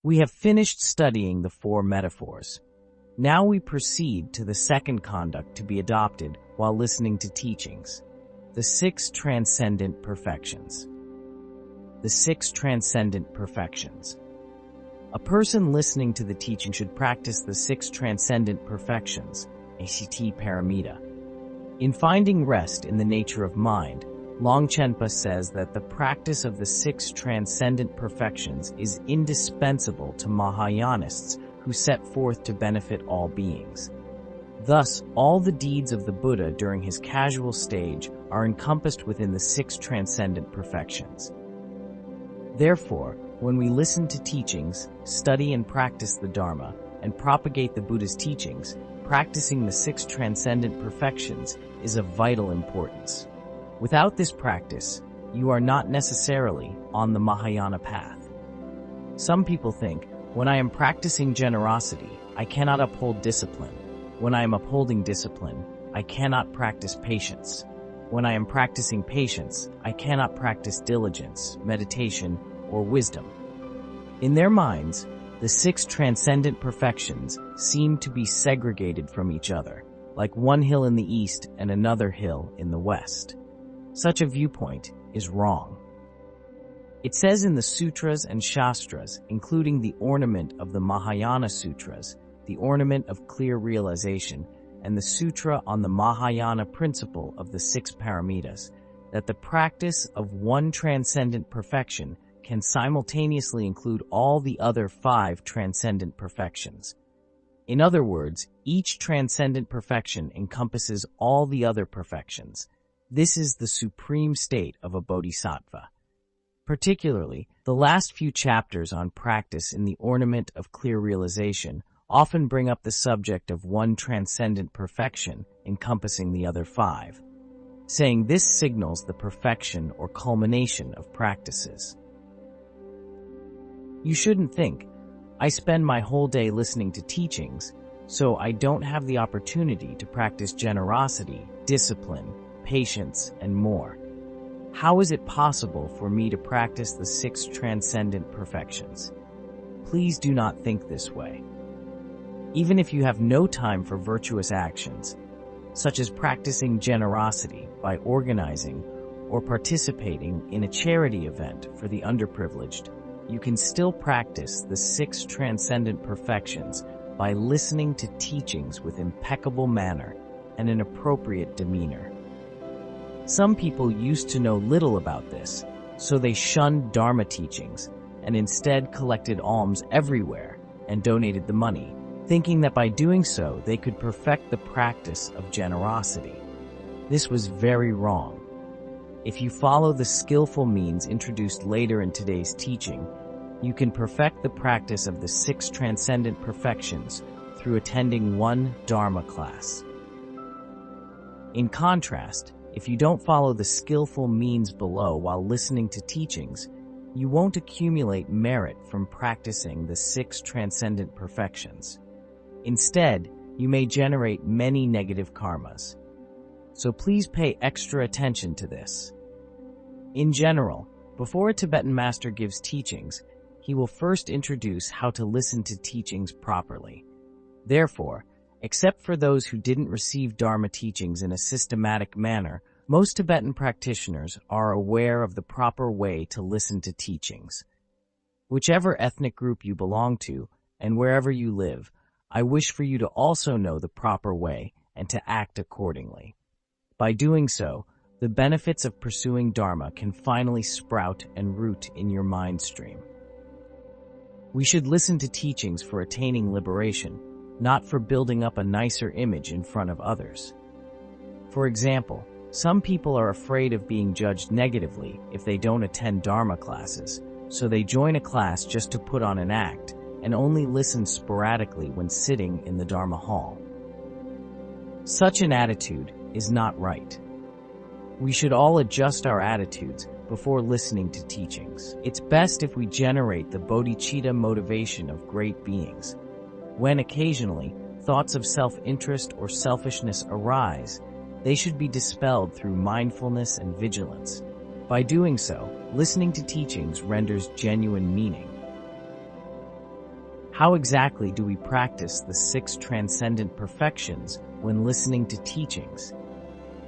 We have finished studying the four metaphors. Now we proceed to the second conduct to be adopted while listening to teachings, the 6 transcendent perfections. The 6 transcendent perfections. A person listening to the teaching should practice the 6 transcendent perfections, ACT Paramita. In Finding Rest in the Nature of Mind, Longchen says that the practice of the 6 transcendent perfections is indispensable to Mahayanists who set forth to benefit all beings. Thus, all the deeds of the Buddha during his casual stage are encompassed within the 6 transcendent perfections. Therefore, when we listen to teachings, study and practice the Dharma, and propagate the Buddha's teachings, practicing the 6 transcendent perfections is of vital importance. Without this practice, you are not necessarily on the Mahayana path. Some people think, when I am practicing generosity, I cannot uphold discipline. When I am upholding discipline, I cannot practice patience. When I am practicing patience, I cannot practice diligence, meditation, or wisdom. In their minds, the 6 transcendent perfections seem to be segregated from each other, like one hill in the east and another hill in the west. Such a viewpoint is wrong. It says in the sutras and shastras, including the ornament of the Mahayana sutras, the ornament of clear realization, and the sutra on the Mahayana principle of the 6 paramitas, that the practice of one transcendent perfection can simultaneously include all the other 5 transcendent perfections. In other words, each transcendent perfection encompasses all the other perfections. This is the supreme state of a bodhisattva. Particularly, the last few chapters on practice in the ornament of clear realization often bring up the subject of one transcendent perfection encompassing the other 5, saying this signals the perfection or culmination of practices. You shouldn't think, I spend my whole day listening to teachings, so I don't have the opportunity to practice generosity, discipline, patience, and more. How is it possible for me to practice the 6 transcendent perfections? Please do not think this way. Even if you have no time for virtuous actions, such as practicing generosity by organizing or participating in a charity event for the underprivileged, you can still practice the 6 transcendent perfections by listening to teachings with impeccable manner and an appropriate demeanor. Some people used to know little about this, so they shunned Dharma teachings and instead collected alms everywhere and donated the money, thinking that by doing so they could perfect the practice of generosity. This was very wrong. If you follow the skillful means introduced later in today's teaching, you can perfect the practice of the 6 transcendent perfections through attending one Dharma class. In contrast, if you don't follow the skillful means below while listening to teachings, you won't accumulate merit from practicing the 6 transcendent perfections. Instead, you may generate many negative karmas. So please pay extra attention to this. In general, before a Tibetan master gives teachings, he will first introduce how to listen to teachings properly. Therefore, except for those who didn't receive Dharma teachings in a systematic manner, most Tibetan practitioners are aware of the proper way to listen to teachings. Whichever ethnic group you belong to, and wherever you live, I wish for you to also know the proper way and to act accordingly. By doing so, the benefits of pursuing Dharma can finally sprout and root in your mind stream. We should listen to teachings for attaining liberation, not for building up a nicer image in front of others. For example, some people are afraid of being judged negatively if they don't attend Dharma classes, so they join a class just to put on an act and only listen sporadically when sitting in the Dharma hall. Such an attitude is not right. We should all adjust our attitudes before listening to teachings. It's best if we generate the bodhicitta motivation of great beings. When occasionally thoughts of self-interest or selfishness arise, they should be dispelled through mindfulness and vigilance. By doing so, listening to teachings renders genuine meaning. How exactly do we practice the 6 transcendent perfections when listening to teachings?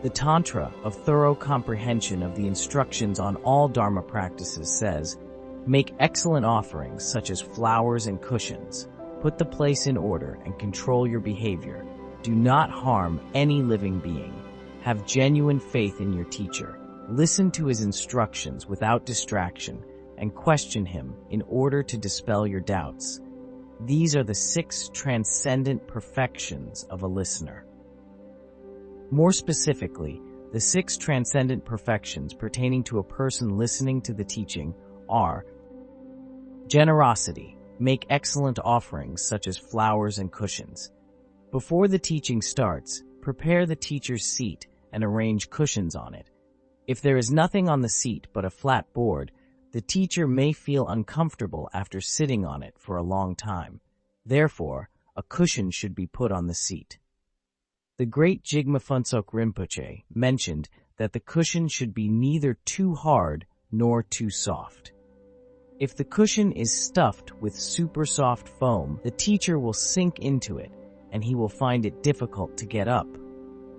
The Tantra of thorough comprehension of the instructions on all Dharma practices says, make excellent offerings such as flowers and cushions. Put the place in order and control your behavior. Do not harm any living being. Have genuine faith in your teacher. Listen to his instructions without distraction and question him in order to dispel your doubts. These are the 6 transcendent perfections of a listener. More specifically, the 6 transcendent perfections pertaining to a person listening to the teaching are generosity. Make excellent offerings such as flowers and cushions. Before the teaching starts, prepare the teacher's seat and arrange cushions on it. If there is nothing on the seat but a flat board, the teacher may feel uncomfortable after sitting on it for a long time. Therefore, a cushion should be put on the seat. The great Jigme Phuntsok Rinpoche mentioned that the cushion should be neither too hard nor too soft. If the cushion is stuffed with super soft foam, the teacher will sink into it and he will find it difficult to get up.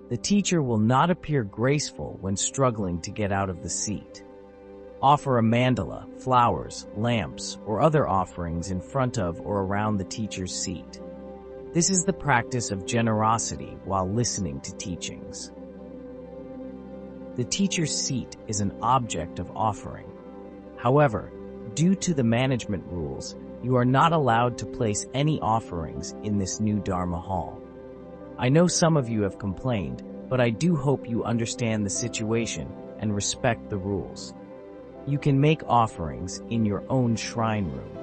The teacher will not appear graceful when struggling to get out of the seat. Offer a mandala, flowers, lamps, or other offerings in front of or around the teacher's seat. This is the practice of generosity while listening to teachings. The teacher's seat is an object of offering. However, due to the management rules, you are not allowed to place any offerings in this new Dharma hall. I know some of you have complained, but I do hope you understand the situation and respect the rules. You can make offerings in your own shrine room.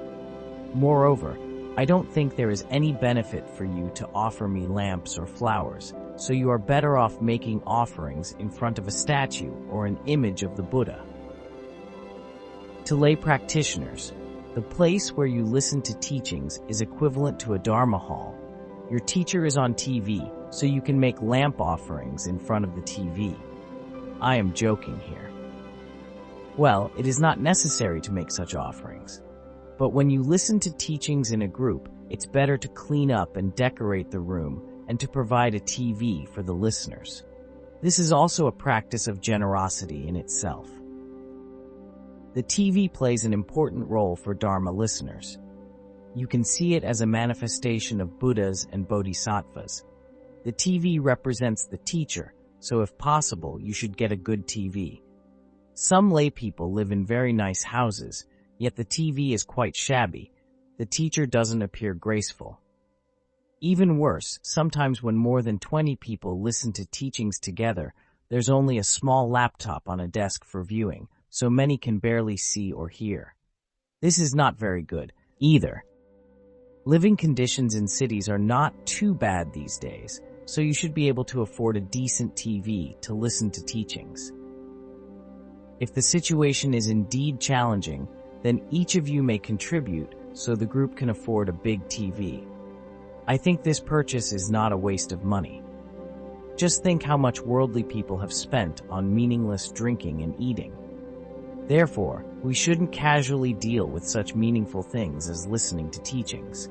Moreover, I don't think there is any benefit for you to offer me lamps or flowers, so you are better off making offerings in front of a statue or an image of the Buddha. To lay practitioners, the place where you listen to teachings is equivalent to a Dharma hall. Your teacher is on TV, so you can make lamp offerings in front of the TV. I am joking here. Well, it is not necessary to make such offerings. But when you listen to teachings in a group, it's better to clean up and decorate the room and to provide a TV for the listeners. This is also a practice of generosity in itself. The TV plays an important role for Dharma listeners. You can see it as a manifestation of Buddhas and Bodhisattvas. The TV represents the teacher, so if possible, you should get a good TV. Some lay people live in very nice houses, yet the TV is quite shabby. The teacher doesn't appear graceful. Even worse, sometimes when more than 20 people listen to teachings together, there's only a small laptop on a desk for viewing, so many can barely see or hear. This is not very good, either. Living conditions in cities are not too bad these days, so you should be able to afford a decent TV to listen to teachings. If the situation is indeed challenging, then each of you may contribute so the group can afford a big TV. I think this purchase is not a waste of money. Just think how much worldly people have spent on meaningless drinking and eating. Therefore, we shouldn't casually deal with such meaningful things as listening to teachings.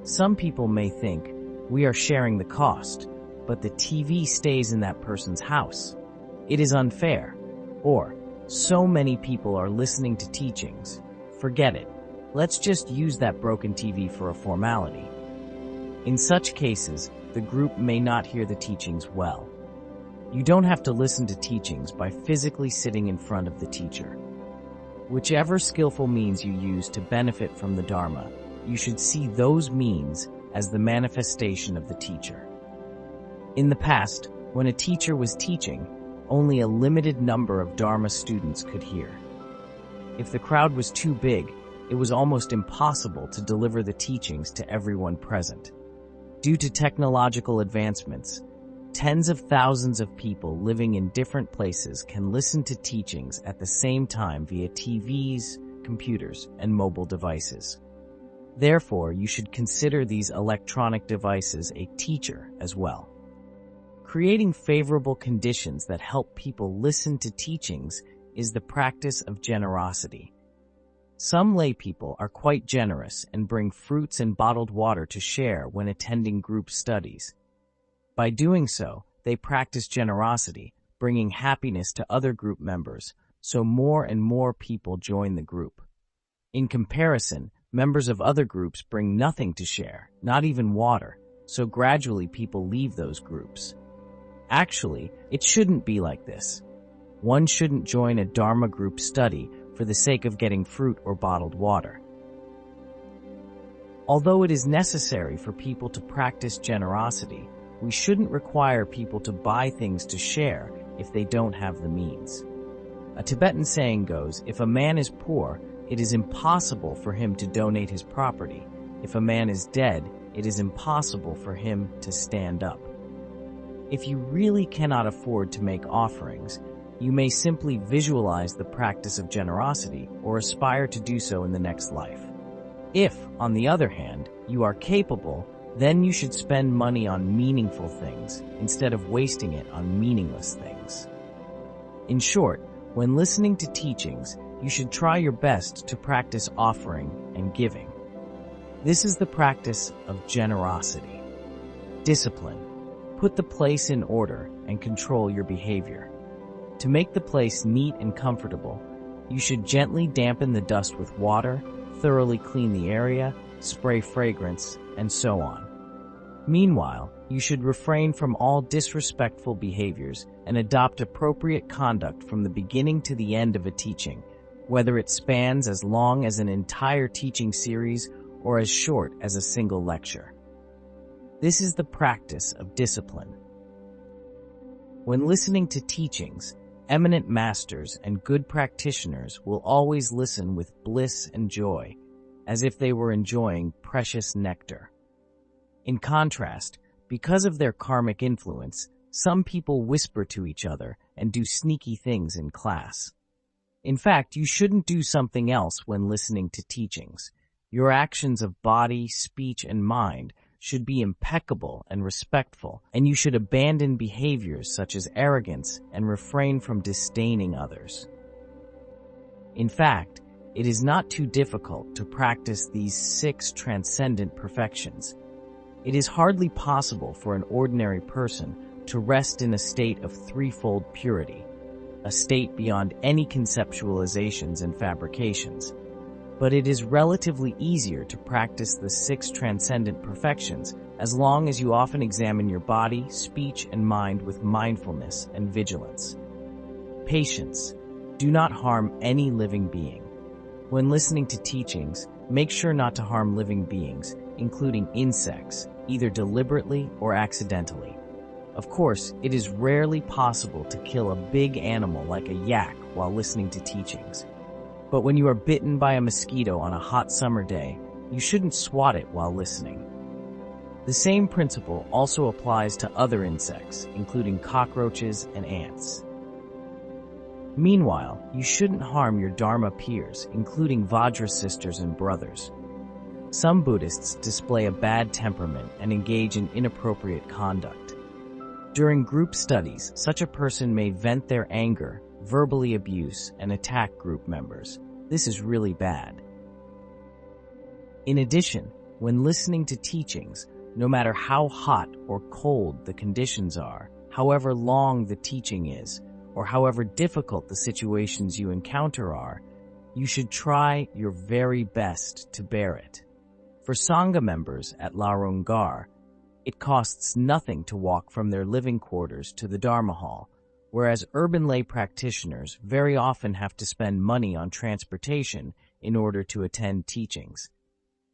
Some people may think we are sharing the cost, but the TV stays in that person's house. It is unfair. Or, so many people are listening to teachings. Forget it. Let's just use that broken TV for a formality. In such cases, the group may not hear the teachings well. You don't have to listen to teachings by physically sitting in front of the teacher. Whichever skillful means you use to benefit from the Dharma, you should see those means as the manifestation of the teacher. In the past, when a teacher was teaching, only a limited number of Dharma students could hear. If the crowd was too big, it was almost impossible to deliver the teachings to everyone present. Due to technological advancements, tens of thousands of people living in different places can listen to teachings at the same time via TVs, computers, and mobile devices. Therefore, you should consider these electronic devices a teacher as well. Creating favorable conditions that help people listen to teachings is the practice of generosity. Some lay people are quite generous and bring fruits and bottled water to share when attending group studies. By doing so, they practice generosity, bringing happiness to other group members, so more and more people join the group. In comparison, members of other groups bring nothing to share, not even water, so gradually people leave those groups. Actually, it shouldn't be like this. One shouldn't join a Dharma group study for the sake of getting fruit or bottled water. Although it is necessary for people to practice generosity, we shouldn't require people to buy things to share if they don't have the means. A Tibetan saying goes, if a man is poor, it is impossible for him to donate his property. If a man is dead, it is impossible for him to stand up. If you really cannot afford to make offerings, you may simply visualize the practice of generosity or aspire to do so in the next life. If, on the other hand, you are capable, then you should spend money on meaningful things instead of wasting it on meaningless things. In short, when listening to teachings, you should try your best to practice offering and giving. This is the practice of generosity. Discipline. Put the place in order and control your behavior. To make the place neat and comfortable, you should gently dampen the dust with water, thoroughly clean the area, spray fragrance, and so on. Meanwhile, you should refrain from all disrespectful behaviors and adopt appropriate conduct from the beginning to the end of a teaching, whether it spans as long as an entire teaching series or as short as a single lecture. This is the practice of discipline. When listening to teachings, eminent masters and good practitioners will always listen with bliss and joy, as if they were enjoying precious nectar. In contrast, because of their karmic influence, some people whisper to each other and do sneaky things in class. In fact, you shouldn't do something else when listening to teachings. Your actions of body, speech, and mind should be impeccable and respectful, and you should abandon behaviors such as arrogance and refrain from disdaining others. In fact, it is not too difficult to practice these 6 transcendent perfections. It is hardly possible for an ordinary person to rest in a state of threefold purity, a state beyond any conceptualizations and fabrications. But it is relatively easier to practice the 6 transcendent perfections as long as you often examine your body, speech, and mind with mindfulness and vigilance. Patience. Do not harm any living being. When listening to teachings, make sure not to harm living beings, including insects, either deliberately or accidentally. Of course, it is rarely possible to kill a big animal like a yak while listening to teachings. But when you are bitten by a mosquito on a hot summer day, you shouldn't swat it while listening. The same principle also applies to other insects, including cockroaches and ants. Meanwhile, you shouldn't harm your Dharma peers, including Vajra sisters and brothers. Some Buddhists display a bad temperament and engage in inappropriate conduct. During group studies, such a person may vent their anger, verbally abuse, and attack group members. This is really bad. In addition, when listening to teachings, no matter how hot or cold the conditions are, however long the teaching is, or however difficult the situations you encounter are, you should try your very best to bear it. For Sangha members at Larungar, it costs nothing to walk from their living quarters to the Dharma hall, whereas urban lay practitioners very often have to spend money on transportation in order to attend teachings.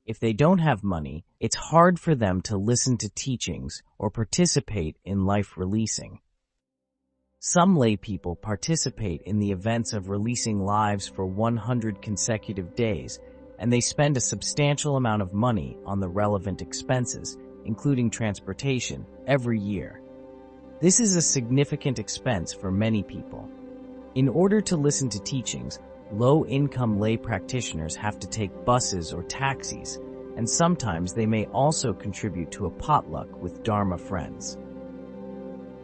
If they don't have money, it's hard for them to listen to teachings or participate in life releasing. Some lay people participate in the events of releasing lives for 100 consecutive days, and they spend a substantial amount of money on the relevant expenses, including transportation, every year. This is a significant expense for many people. In order to listen to teachings, low-income lay practitioners have to take buses or taxis, and sometimes they may also contribute to a potluck with Dharma friends.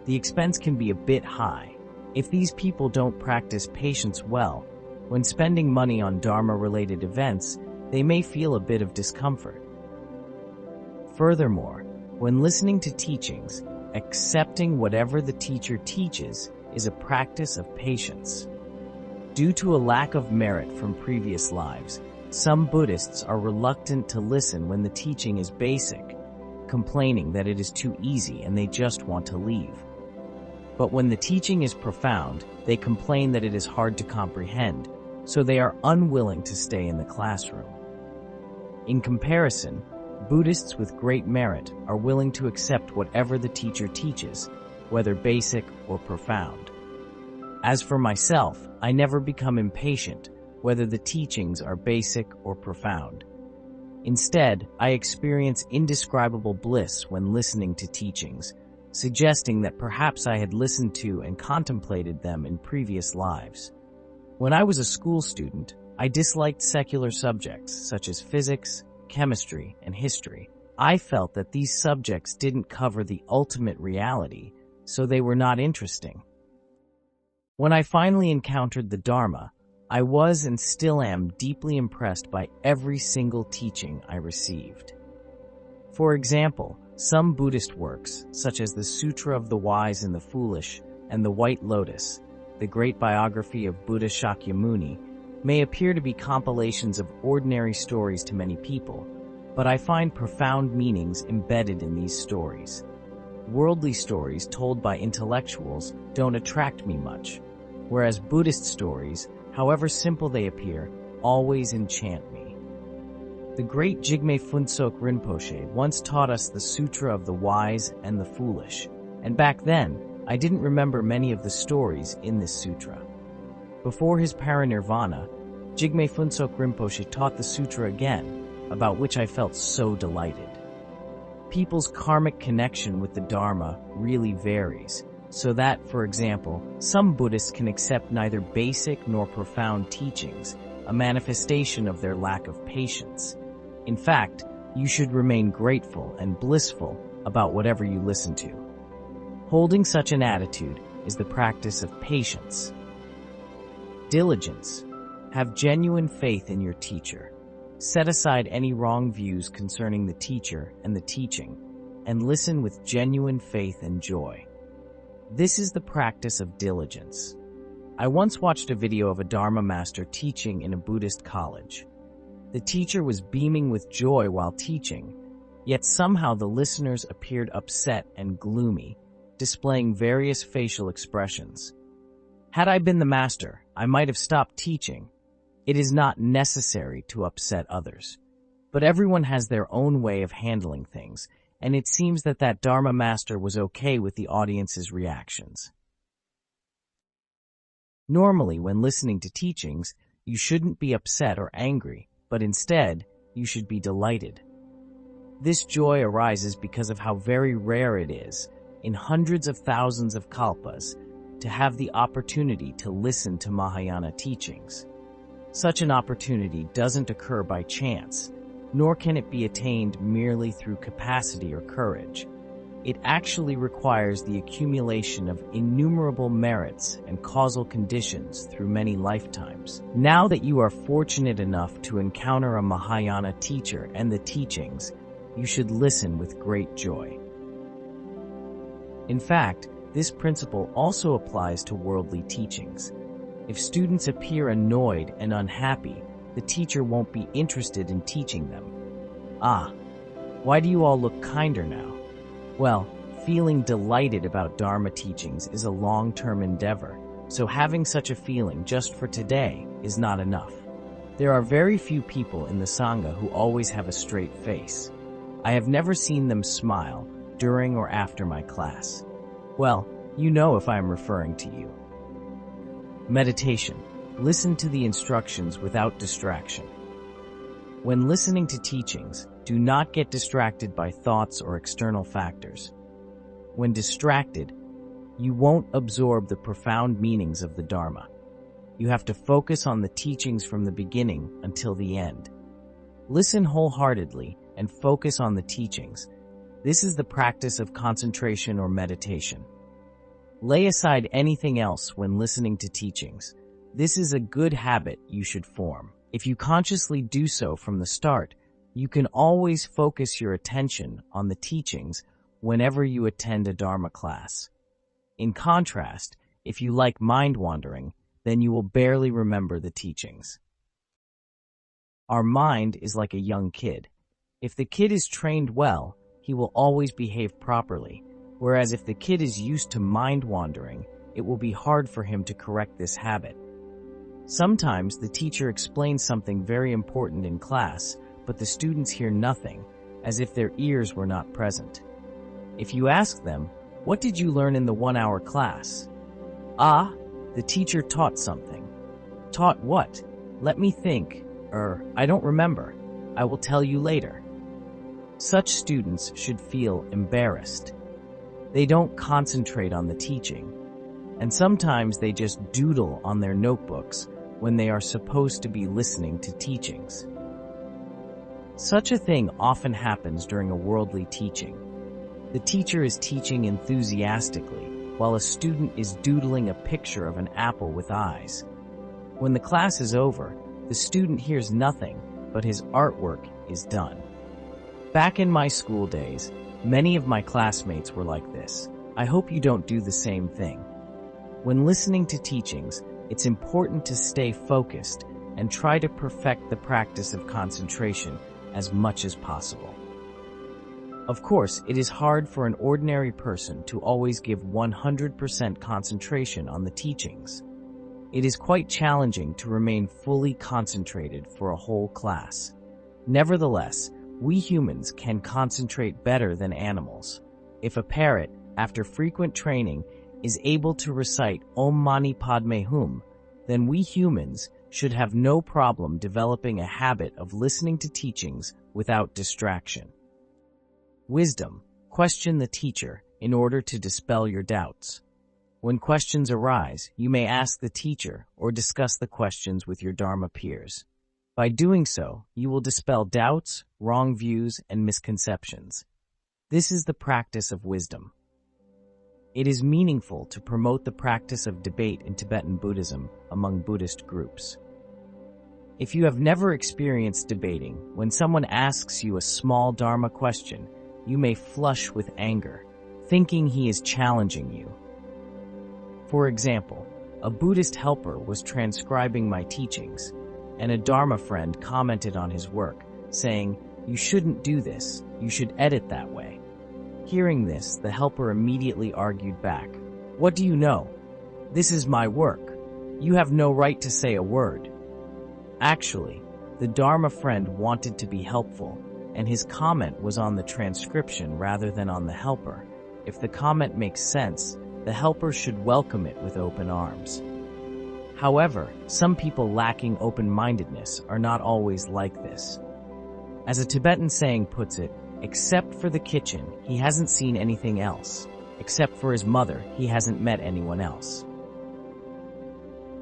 The expense can be a bit high. If these people don't practice patience well, When spending money on Dharma-related events, they may feel a bit of discomfort. Furthermore, when listening to teachings, accepting whatever the teacher teaches is a practice of patience. Due to a lack of merit from previous lives, some Buddhists are reluctant to listen when the teaching is basic, complaining that it is too easy and they just want to leave. But when the teaching is profound, they complain that it is hard to comprehend, so they are unwilling to stay in the classroom. In comparison, Buddhists with great merit are willing to accept whatever the teacher teaches, whether basic or profound. As for myself, I never become impatient, whether the teachings are basic or profound. Instead, I experience indescribable bliss when listening to teachings, suggesting that perhaps I had listened to and contemplated them in previous lives. When I was a school student, I disliked secular subjects such as physics, chemistry, and history. I felt that these subjects didn't cover the ultimate reality, so they were not interesting. When I finally encountered the Dharma, I was and still am deeply impressed by every single teaching I received. For example, some Buddhist works, such as the Sutra of the Wise and the Foolish and the White Lotus, the great biography of Buddha Shakyamuni, may appear to be compilations of ordinary stories to many people, but I find profound meanings embedded in these stories. Worldly stories told by intellectuals don't attract me much, whereas Buddhist stories, however simple they appear, always enchant me. The great Jigme Phuntsok Rinpoche once taught us the Sutra of the Wise and the Foolish, and back then, I didn't remember many of the stories in this sutra. Before his parinirvana, Jigme Phuntsok Rinpoche taught the sutra again, about which I felt so delighted. People's karmic connection with the Dharma really varies, so that, for example, some Buddhists can accept neither basic nor profound teachings, a manifestation of their lack of patience. In fact, you should remain grateful and blissful about whatever you listen to. Holding such an attitude is the practice of patience. Diligence. Have genuine faith in your teacher. Set aside any wrong views concerning the teacher and the teaching, and listen with genuine faith and joy. This is the practice of diligence. I once watched a video of a Dharma master teaching in a Buddhist college. The teacher was beaming with joy while teaching, yet somehow the listeners appeared upset and gloomy, displaying various facial expressions. Had I been the master, I might have stopped teaching. It is not necessary to upset others. But everyone has their own way of handling things, and it seems that that Dharma master was okay with the audience's reactions. Normally, when listening to teachings, you shouldn't be upset or angry, but instead, you should be delighted. This joy arises because of how very rare it is, in hundreds of thousands of kalpas, to have the opportunity to listen to Mahayana teachings. Such an opportunity doesn't occur by chance, nor can it be attained merely through capacity or courage. It actually requires the accumulation of innumerable merits and causal conditions through many lifetimes. Now that you are fortunate enough to encounter a Mahayana teacher and the teachings, you should listen with great joy. In fact, this principle also applies to worldly teachings. If students appear annoyed and unhappy, the teacher won't be interested in teaching them. Ah, why do you all look kinder now? Well, feeling delighted about Dharma teachings is a long-term endeavor, so having such a feeling just for today is not enough. There are very few people in the Sangha who always have a straight face. I have never seen them smile during or after my class. Well, you know if I am referring to you. Meditation. Listen to the instructions without distraction. When listening to teachings, do not get distracted by thoughts or external factors. When distracted, you won't absorb the profound meanings of the Dharma. You have to focus on the teachings from the beginning until the end. Listen wholeheartedly and focus on the teachings. This is the practice of concentration or meditation. Lay aside anything else when listening to teachings. This is a good habit you should form. If you consciously do so from the start, you can always focus your attention on the teachings whenever you attend a Dharma class. In contrast, if you like mind wandering, then you will barely remember the teachings. Our mind is like a young kid. If the kid is trained well, he will always behave properly, whereas if the kid is used to mind wandering, it will be hard for him to correct this habit. Sometimes the teacher explains something very important in class, but the students hear nothing, as if their ears were not present. If you ask them, "What did you learn in the 1-hour class?" "Ah, the teacher taught something." "Taught what? Let me think. I don't remember. I will tell you later." Such students should feel embarrassed. They don't concentrate on the teaching, and sometimes they just doodle on their notebooks when they are supposed to be listening to teachings. Such a thing often happens during a worldly teaching. The teacher is teaching enthusiastically, while a student is doodling a picture of an apple with eyes. When the class is over, the student hears nothing, but his artwork is done. Back in my school days, many of my classmates were like this. I hope you don't do the same thing. When listening to teachings, it's important to stay focused and try to perfect the practice of concentration as much as possible. Of course, it is hard for an ordinary person to always give 100% concentration on the teachings. It is quite challenging to remain fully concentrated for a whole class. Nevertheless, we humans can concentrate better than animals. If a parrot, after frequent training, is able to recite Om Mani Padme Hum, then we humans should have no problem developing a habit of listening to teachings without distraction. Wisdom: question the teacher in order to dispel your doubts. When questions arise, you may ask the teacher or discuss the questions with your Dharma peers. By doing so, you will dispel doubts, wrong views, and misconceptions. This is the practice of wisdom. It is meaningful to promote the practice of debate in Tibetan Buddhism among Buddhist groups. If you have never experienced debating, when someone asks you a small Dharma question, you may flush with anger, thinking he is challenging you. For example, a Buddhist helper was transcribing my teachings, and a Dharma friend commented on his work, saying, "You shouldn't do this, you should edit that way." Hearing this, the helper immediately argued back, "What do you know? This is my work. You have no right to say a word." Actually, the Dharma friend wanted to be helpful, and his comment was on the transcription rather than on the helper. If the comment makes sense, the helper should welcome it with open arms. However, some people lacking open-mindedness are not always like this. As a Tibetan saying puts it, except for the kitchen, he hasn't seen anything else. Except for his mother, he hasn't met anyone else.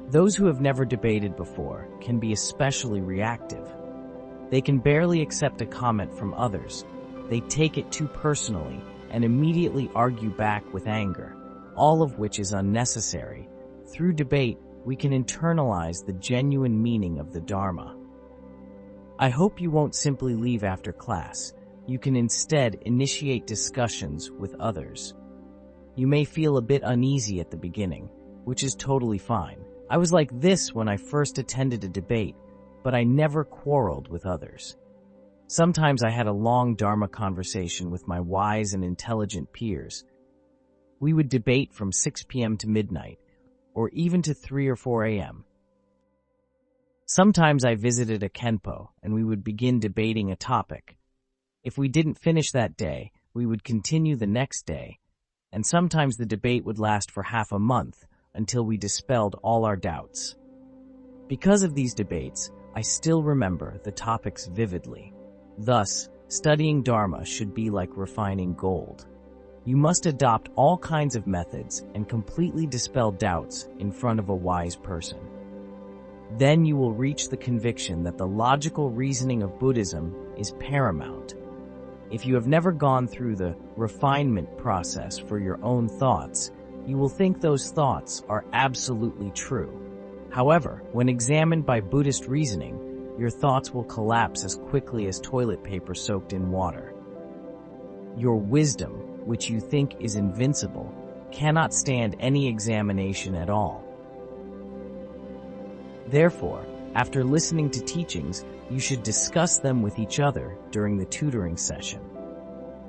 Those who have never debated before can be especially reactive. They can barely accept a comment from others. They take it too personally and immediately argue back with anger, all of which is unnecessary. Through debate, we can internalize the genuine meaning of the Dharma. I hope you won't simply leave after class. You can instead initiate discussions with others. You may feel a bit uneasy at the beginning, which is totally fine. I was like this when I first attended a debate, but I never quarreled with others. Sometimes I had a long Dharma conversation with my wise and intelligent peers. We would debate from 6 p.m. to midnight, or even to 3 or 4 a.m. Sometimes I visited a Khenpo, and we would begin debating a topic. If we didn't finish that day, we would continue the next day, and sometimes the debate would last for half a month until we dispelled all our doubts. Because of these debates, I still remember the topics vividly. Thus, studying Dharma should be like refining gold. You must adopt all kinds of methods and completely dispel doubts in front of a wise person. Then you will reach the conviction that the logical reasoning of Buddhism is paramount. If you have never gone through the refinement process for your own thoughts, you will think those thoughts are absolutely true. However, when examined by Buddhist reasoning, your thoughts will collapse as quickly as toilet paper soaked in water. Your wisdom, which you think is invincible, cannot stand any examination at all. Therefore, after listening to teachings, you should discuss them with each other during the tutoring session.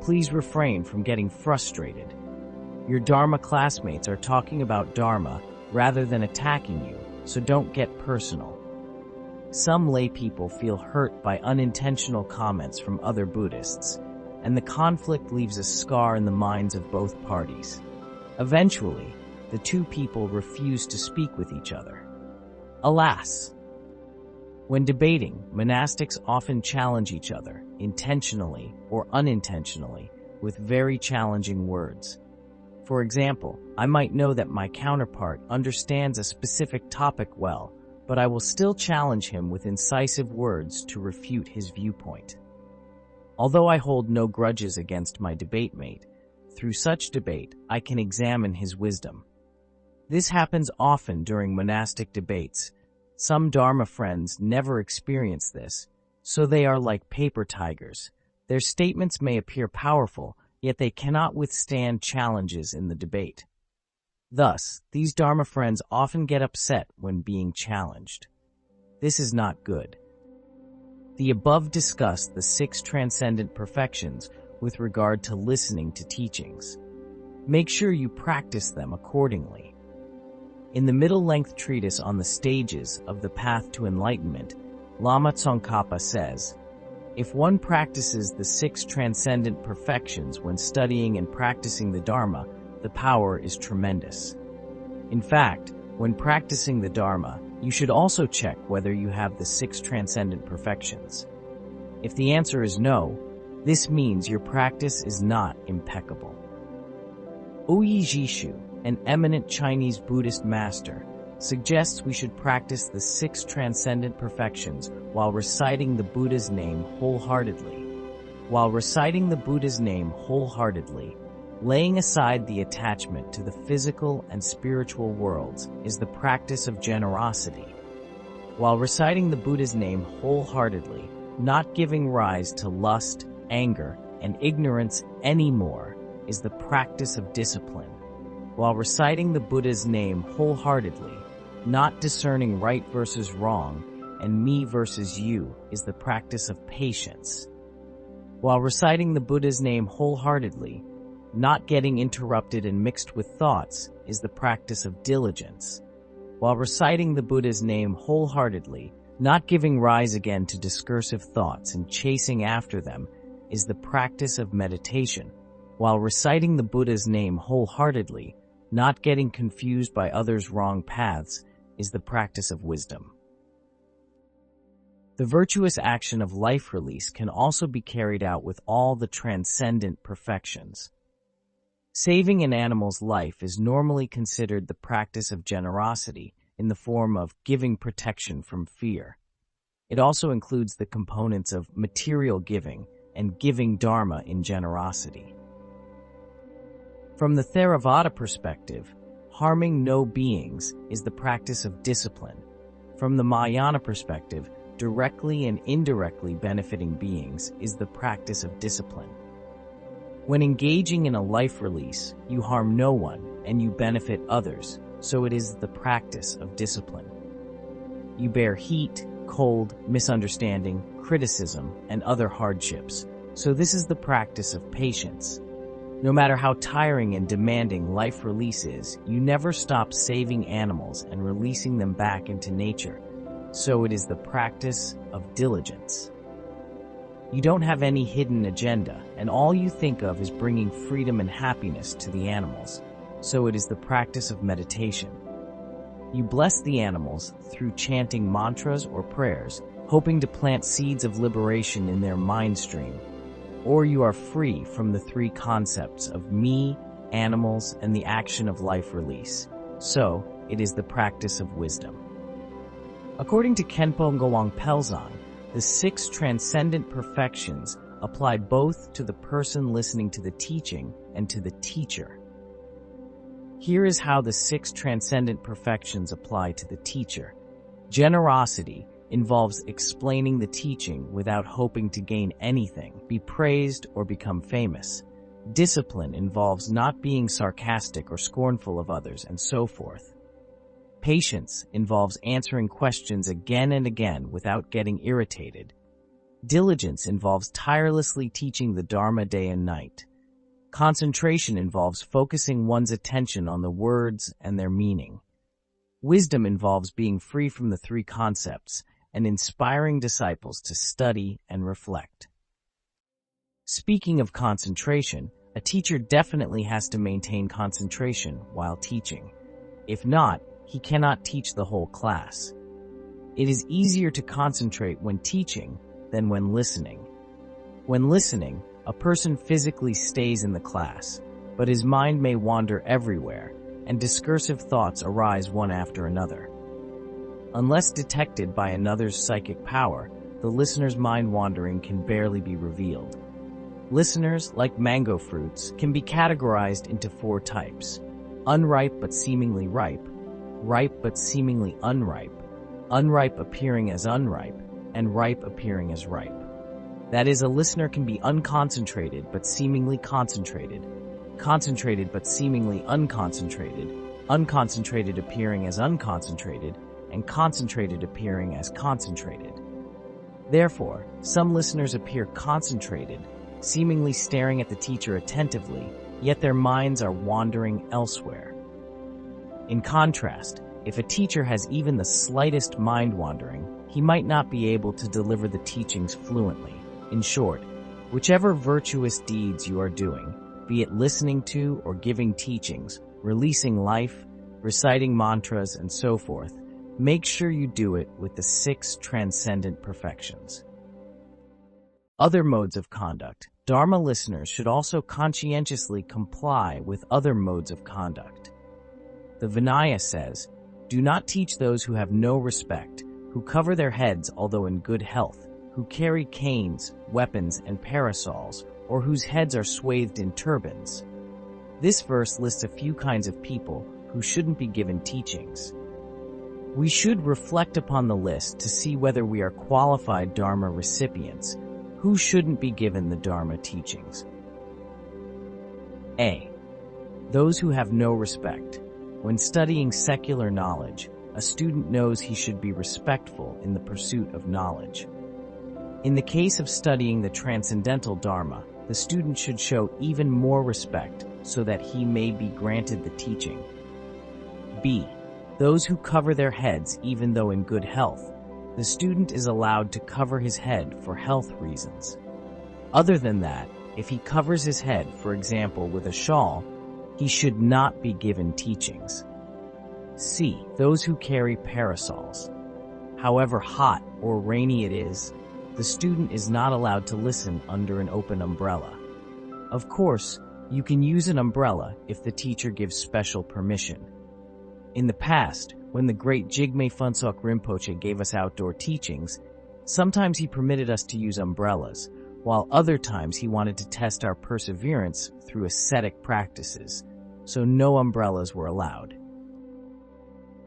Please refrain from getting frustrated. Your Dharma classmates are talking about Dharma rather than attacking you, so don't get personal. Some lay people feel hurt by unintentional comments from other Buddhists, and the conflict leaves a scar in the minds of both parties. Eventually, the two people refuse to speak with each other. Alas! When debating, monastics often challenge each other, intentionally or unintentionally, with very challenging words. For example, I might know that my counterpart understands a specific topic well, but I will still challenge him with incisive words to refute his viewpoint. Although I hold no grudges against my debate mate, through such debate I can examine his wisdom. This happens often during monastic debates. Some Dharma friends never experience this, so they are like paper tigers. Their statements may appear powerful, yet they cannot withstand challenges in the debate. Thus, these Dharma friends often get upset when being challenged. This is not good. The above discussed the 6 transcendent perfections with regard to listening to teachings. Make sure you practice them accordingly. In the middle-length treatise on the stages of the path to enlightenment, Lama Tsongkhapa says, if one practices the 6 transcendent perfections when studying and practicing the Dharma, the power is tremendous. In fact, when practicing the Dharma, you should also check whether you have the 6 transcendent perfections. If the answer is no, this means your practice is not impeccable. Oyi Jishu, an eminent Chinese Buddhist master, suggests we should practice the 6 transcendent perfections while reciting the Buddha's name wholeheartedly. While reciting the Buddha's name wholeheartedly, laying aside the attachment to the physical and spiritual worlds is the practice of generosity. While reciting the Buddha's name wholeheartedly, not giving rise to lust, anger, and ignorance anymore is the practice of discipline. While reciting the Buddha's name wholeheartedly, not discerning right versus wrong and me versus you is the practice of patience. While reciting the Buddha's name wholeheartedly, not getting interrupted and mixed with thoughts is the practice of diligence. While reciting the Buddha's name wholeheartedly, not giving rise again to discursive thoughts and chasing after them is the practice of meditation. While reciting the Buddha's name wholeheartedly, not getting confused by others' wrong paths is the practice of wisdom. The virtuous action of life release can also be carried out with all the transcendent perfections. Saving an animal's life is normally considered the practice of generosity in the form of giving protection from fear. It also includes the components of material giving and giving Dharma in generosity. From the Theravada perspective, harming no beings is the practice of discipline. From the Mahayana perspective, directly and indirectly benefiting beings is the practice of discipline. When engaging in a life release, you harm no one and you benefit others, so it is the practice of discipline. You bear heat, cold, misunderstanding, criticism, and other hardships, so this is the practice of patience. No matter how tiring and demanding life release is, you never stop saving animals and releasing them back into nature, so it is the practice of diligence. You don't have any hidden agenda, and all you think of is bringing freedom and happiness to the animals, so it is the practice of meditation. You bless the animals through chanting mantras or prayers, hoping to plant seeds of liberation in their mind stream, or you are free from the 3 concepts of me, animals, and the action of life release, so it is the practice of wisdom. According to Khenpo Ngawang Pelzang, the 6 transcendent perfections apply both to the person listening to the teaching and to the teacher. Here is how the 6 transcendent perfections apply to the teacher. Generosity involves explaining the teaching without hoping to gain anything, be praised, or become famous. Discipline involves not being sarcastic or scornful of others, and so forth. Patience involves answering questions again and again without getting irritated. Diligence involves tirelessly teaching the Dharma day and night. Concentration involves focusing one's attention on the words and their meaning. Wisdom involves being free from the 3 concepts and inspiring disciples to study and reflect. Speaking of concentration, a teacher definitely has to maintain concentration while teaching. If not, he cannot teach the whole class. It is easier to concentrate when teaching than when listening. When listening, a person physically stays in the class, but his mind may wander everywhere, and discursive thoughts arise one after another. Unless detected by another's psychic power, the listener's mind wandering can barely be revealed. Listeners, like mango fruits, can be categorized into 4 types: unripe but seemingly ripe, ripe but seemingly unripe, unripe appearing as unripe, and ripe appearing as ripe. That is, a listener can be unconcentrated but seemingly concentrated, concentrated but seemingly unconcentrated, unconcentrated appearing as unconcentrated, and concentrated appearing as concentrated. Therefore, some listeners appear concentrated, seemingly staring at the teacher attentively, yet their minds are wandering elsewhere. In contrast, if a teacher has even the slightest mind wandering, he might not be able to deliver the teachings fluently. In short, whichever virtuous deeds you are doing, be it listening to or giving teachings, releasing life, reciting mantras, and so forth, make sure you do it with the 6 transcendent perfections. Other modes of conduct. Dharma listeners should also conscientiously comply with other modes of conduct. The Vinaya says, "Do not teach those who have no respect, who cover their heads although in good health, who carry canes, weapons, and parasols, or whose heads are swathed in turbans." This verse lists a few kinds of people who shouldn't be given teachings. We should reflect upon the list to see whether we are qualified Dharma recipients. Who shouldn't be given the Dharma teachings? A. Those who have no respect. When studying secular knowledge, a student knows he should be respectful in the pursuit of knowledge. In the case of studying the Transcendental Dharma, the student should show even more respect so that he may be granted the teaching. B. Those who cover their heads even though in good health. The student is allowed to cover his head for health reasons. Other than that, if he covers his head, for example, with a shawl, he should not be given teachings. C. Those who carry parasols. However hot or rainy it is, the student is not allowed to listen under an open umbrella. Of course, you can use an umbrella if the teacher gives special permission. In the past, when the great Jigme Phuntsok Rinpoche gave us outdoor teachings, sometimes he permitted us to use umbrellas, while other times he wanted to test our perseverance through ascetic practices, so no umbrellas were allowed.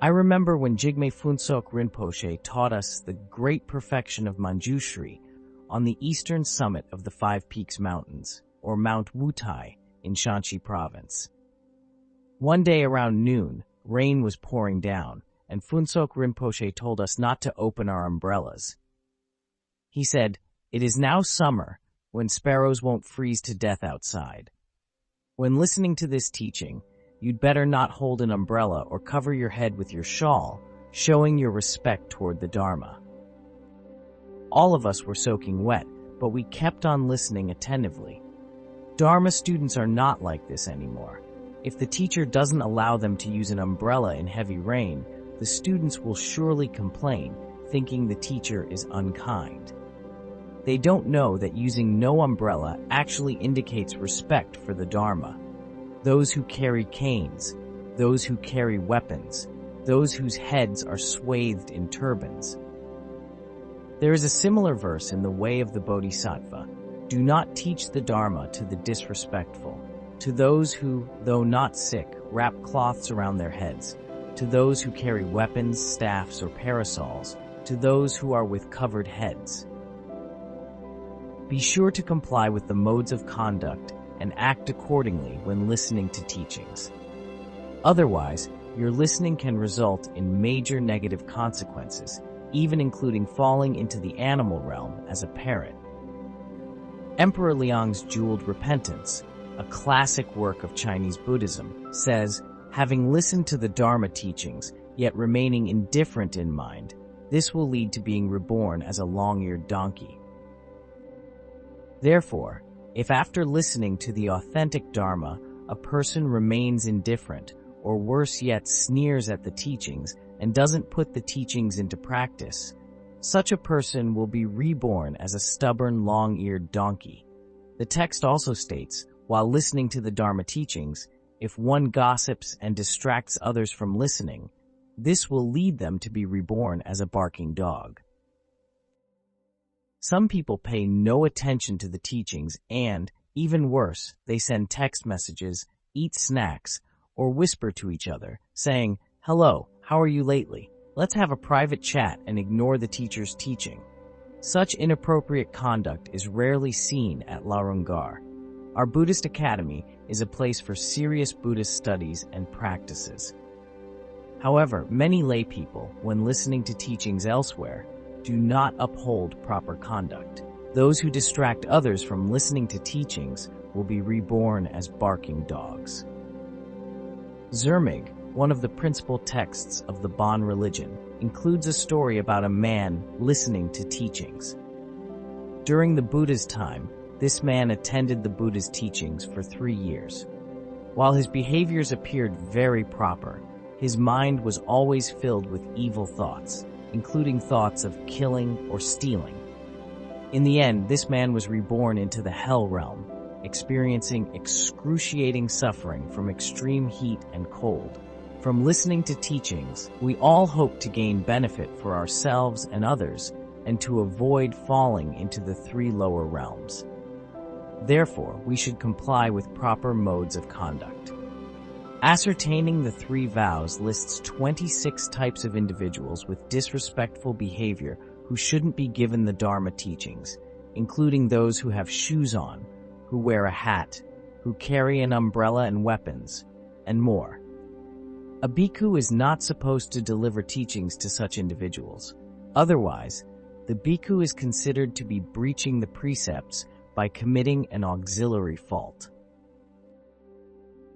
I remember when Jigme Phuntsok Rinpoche taught us the great perfection of Manjushri on the eastern summit of the 5 Peaks Mountains, or Mount Wutai, in Shanxi Province. One day around noon, rain was pouring down, and Phuntsok Rinpoche told us not to open our umbrellas. He said, "It is now summer, when sparrows won't freeze to death outside. When listening to this teaching, you'd better not hold an umbrella or cover your head with your shawl, showing your respect toward the Dharma." All of us were soaking wet, but we kept on listening attentively. Dharma students are not like this anymore. If the teacher doesn't allow them to use an umbrella in heavy rain, the students will surely complain, thinking the teacher is unkind. They don't know that using no umbrella actually indicates respect for the Dharma. Those who carry canes, those who carry weapons, those whose heads are swathed in turbans. There is a similar verse in the Way of the Bodhisattva: "Do not teach the Dharma to the disrespectful. to those who, though not sick, wrap cloths around their heads, to those who carry weapons, staffs, or parasols, to those who are with covered heads. Be sure to comply with the modes of conduct and act accordingly when listening to teachings. Otherwise, your listening can result in major negative consequences, even including falling into the animal realm as a parrot. Emperor Liang's Jeweled Repentance, a classic work of Chinese Buddhism, says, having listened to the Dharma teachings, yet remaining indifferent in mind, this will lead to being reborn as a long-eared donkey. Therefore, if after listening to the authentic Dharma, a person remains indifferent, or worse yet sneers at the teachings and doesn't put the teachings into practice, such a person will be reborn as a stubborn, long-eared donkey. The text also states, while listening to the Dharma teachings, if one gossips and distracts others from listening, this will lead them to be reborn as a barking dog. Some people pay no attention to the teachings and, even worse, they send text messages, eat snacks, or whisper to each other, saying, "Hello, how are you lately? Let's have a private chat," and ignore the teacher's teaching. Such inappropriate conduct is rarely seen at Larungar. Our Buddhist Academy is a place for serious Buddhist studies and practices. However, many lay people, when listening to teachings elsewhere, do not uphold proper conduct. Those who distract others from listening to teachings will be reborn as barking dogs. Zermig, one of the principal texts of the Bon religion, includes a story about a man listening to teachings. During the Buddha's time, this man attended the Buddha's teachings for 3 years. While his behaviors appeared very proper, his mind was always filled with evil thoughts, including thoughts of killing or stealing. In the end, this man was reborn into the hell realm, experiencing excruciating suffering from extreme heat and cold. From listening to teachings, we all hope to gain benefit for ourselves and others, and to avoid falling into the 3 lower realms. Therefore, we should comply with proper modes of conduct. Ascertaining the 3 vows lists 26 types of individuals with disrespectful behavior who shouldn't be given the Dharma teachings, including those who have shoes on, who wear a hat, who carry an umbrella and weapons, and more. A bhikkhu is not supposed to deliver teachings to such individuals. Otherwise, the bhikkhu is considered to be breaching the precepts by committing an auxiliary fault.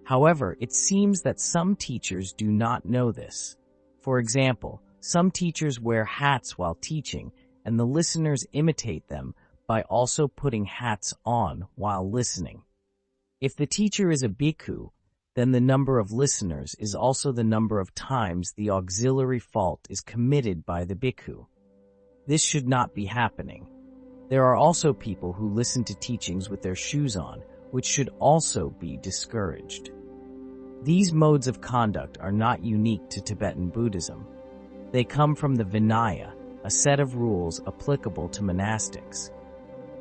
However, it seems that some teachers do not know this. For example, some teachers wear hats while teaching, and the listeners imitate them by also putting hats on while listening. If the teacher is a bhikkhu, then the number of listeners is also the number of times the auxiliary fault is committed by the bhikkhu. This should not be happening. There are also people who listen to teachings with their shoes on, which should also be discouraged. These modes of conduct are not unique to Tibetan Buddhism. They come from the Vinaya, a set of rules applicable to monastics.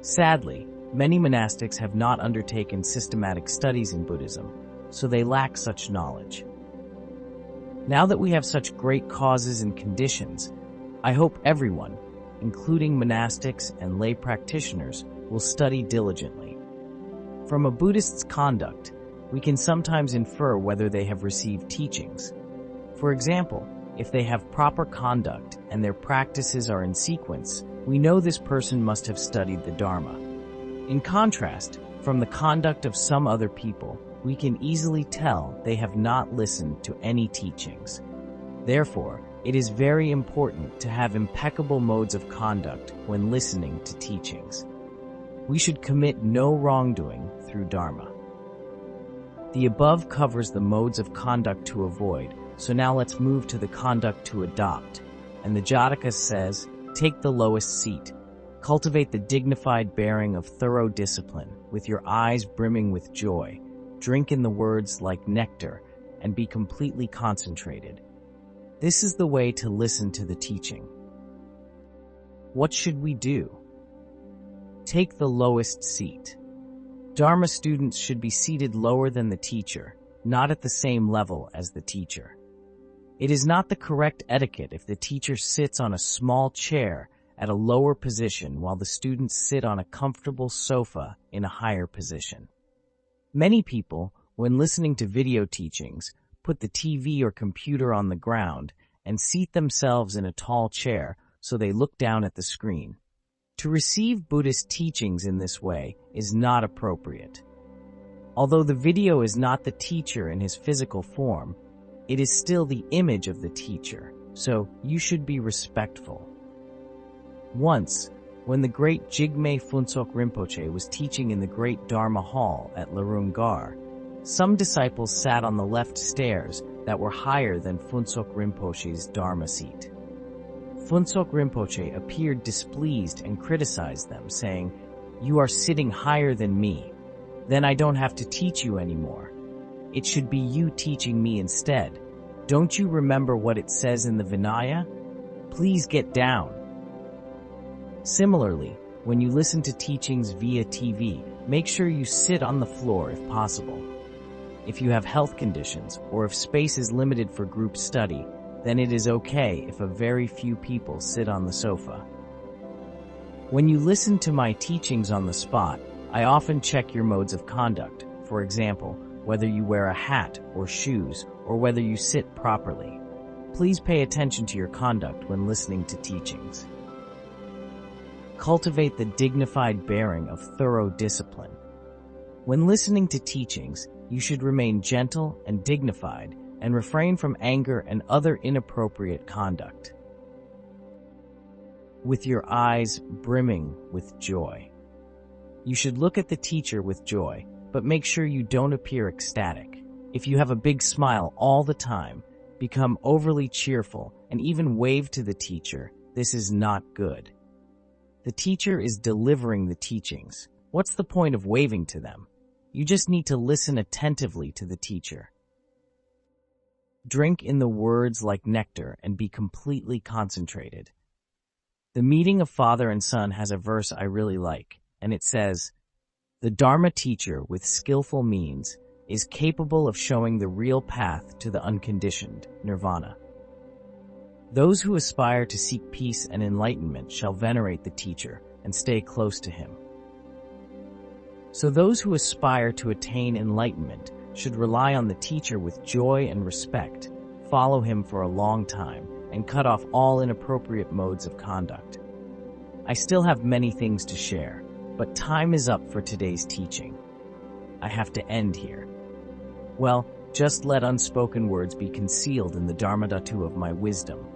Sadly, many monastics have not undertaken systematic studies in Buddhism, so they lack such knowledge. Now that we have such great causes and conditions, I hope everyone, including monastics and lay practitioners, will study diligently. From a Buddhist's conduct, we can sometimes infer whether they have received teachings. For example, if they have proper conduct and their practices are in sequence, we know this person must have studied the Dharma. In contrast, from the conduct of some other people, we can easily tell they have not listened to any teachings. Therefore, it is very important to have impeccable modes of conduct when listening to teachings. We should commit no wrongdoing through Dharma. The above covers the modes of conduct to avoid, so now let's move to the conduct to adopt. And the Jataka says, take the lowest seat. Cultivate the dignified bearing of thorough discipline, with your eyes brimming with joy. Drink in the words like nectar, and be completely concentrated. This is the way to listen to the teaching. What should we do? Take the lowest seat. Dharma students should be seated lower than the teacher, not at the same level as the teacher. It is not the correct etiquette if the teacher sits on a small chair at a lower position while the students sit on a comfortable sofa in a higher position. Many people, when listening to video teachings, put the TV or computer on the ground and seat themselves in a tall chair so they look down at the screen. To receive Buddhist teachings in this way is not appropriate. Although the video is not the teacher in his physical form, it is still the image of the teacher, so you should be respectful. Once, when the great Jigme Phuntsok Rinpoche was teaching in the great Dharma hall at Larung Gar, some disciples sat on the left stairs that were higher than Phuntsok Rinpoche's Dharma seat. Phuntsok Rinpoche appeared displeased and criticized them, saying, "You are sitting higher than me. Then I don't have to teach you anymore. It should be you teaching me instead. Don't you remember what it says in the Vinaya? Please get down." Similarly, when you listen to teachings via TV, make sure you sit on the floor if possible. If you have health conditions or if space is limited for group study, then it is okay if a very few people sit on the sofa. When you listen to my teachings on the spot, I often check your modes of conduct, for example, whether you wear a hat or shoes or whether you sit properly. Please pay attention to your conduct when listening to teachings. Cultivate the dignified bearing of thorough discipline. When listening to teachings, you should remain gentle and dignified and refrain from anger and other inappropriate conduct. With your eyes brimming with joy. You should look at the teacher with joy, but make sure you don't appear ecstatic. If you have a big smile all the time, become overly cheerful, and even wave to the teacher, this is not good. The teacher is delivering the teachings. What's the point of waving to them? You just need to listen attentively to the teacher. Drink in the words like nectar and be completely concentrated. The meeting of father and son has a verse I really like, and it says, "The Dharma teacher with skillful means is capable of showing the real path to the unconditioned nirvana." Those who aspire to seek peace and enlightenment shall venerate the teacher and stay close to him. So those who aspire to attain enlightenment should rely on the teacher with joy and respect, follow him for a long time, and cut off all inappropriate modes of conduct. I still have many things to share, but time is up for today's teaching. I have to end here. Well, just let unspoken words be concealed in the Dharma Dhatu of my wisdom.